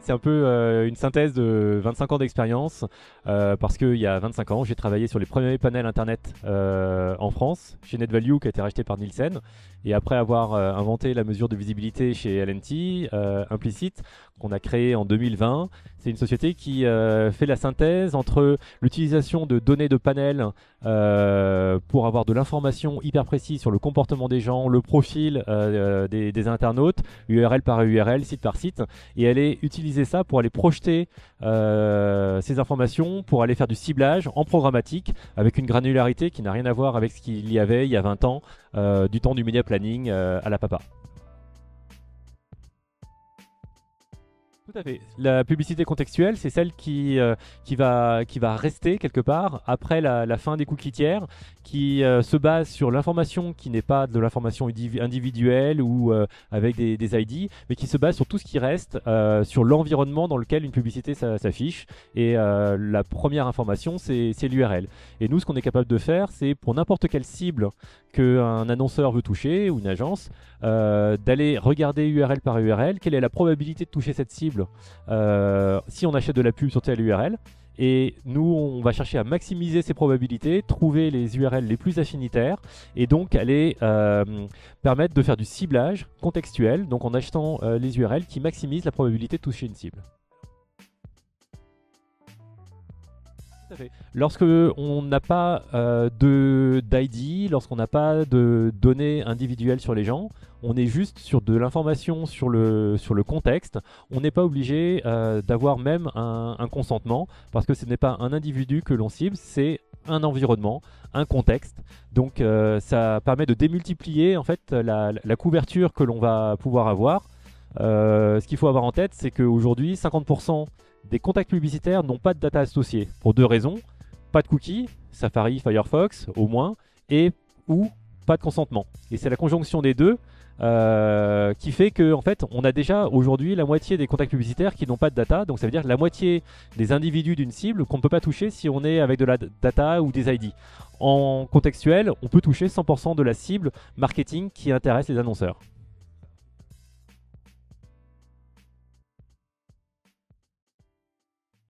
c'est un peu une synthèse de 25 ans d'expérience, parce qu'il y a 25 ans, j'ai travaillé sur les premiers panels internet en France, chez NetValue, qui a été racheté par Nielsen. Et après avoir inventé la mesure de visibilité chez LNT, Implicit, qu'on a créé en 2020, c'est une société qui fait la synthèse entre l'utilisation de données de panels pour avoir de l'information hyper précise sur le comportement des gens, le profil des internautes, URL par URL, site par site, et aller utiliser ça pour aller projeter ces informations, pour aller faire du ciblage en programmatique avec une granularité qui n'a rien à voir avec ce qu'il y avait il y a 20 ans, du temps du media planning à la papa. Tout à fait. La publicité contextuelle, c'est celle qui va rester quelque part après la fin des cookies tiers, qui se base sur l'information qui n'est pas de l'information individuelle ou avec des ID, mais qui se base sur tout ce qui reste sur l'environnement dans lequel une publicité s'affiche. Et la première information, c'est l'URL. Et nous, ce qu'on est capable de faire, c'est pour n'importe quelle cible qu'un annonceur veut toucher ou une agence, d'aller regarder URL par URL, quelle est la probabilité de toucher cette cible si on achète de la pub sur telle URL. Et nous, on va chercher à maximiser ces probabilités, trouver les URL les plus affinitaires et donc aller permettre de faire du ciblage contextuel, donc en achetant les URL qui maximisent la probabilité de toucher une cible. Lorsque on n'a pas d'ID, lorsqu'on n'a pas de données individuelles sur les gens, on est juste sur de l'information sur le contexte. On n'est pas obligé d'avoir même un consentement, parce que ce n'est pas un individu que l'on cible, c'est un environnement, un contexte. Donc ça permet de démultiplier en fait la couverture que l'on va pouvoir avoir. Ce qu'il faut avoir en tête, c'est qu'aujourd'hui, 50% des contacts publicitaires n'ont pas de data associée pour deux raisons: pas de cookies, Safari, Firefox au moins, et ou pas de consentement. Et c'est la conjonction des deux qui fait que en fait, on a déjà aujourd'hui la moitié des contacts publicitaires qui n'ont pas de data. Donc ça veut dire la moitié des individus d'une cible qu'on ne peut pas toucher si on est avec de la data ou des ID. En contextuel, on peut toucher 100% de la cible marketing qui intéresse les annonceurs.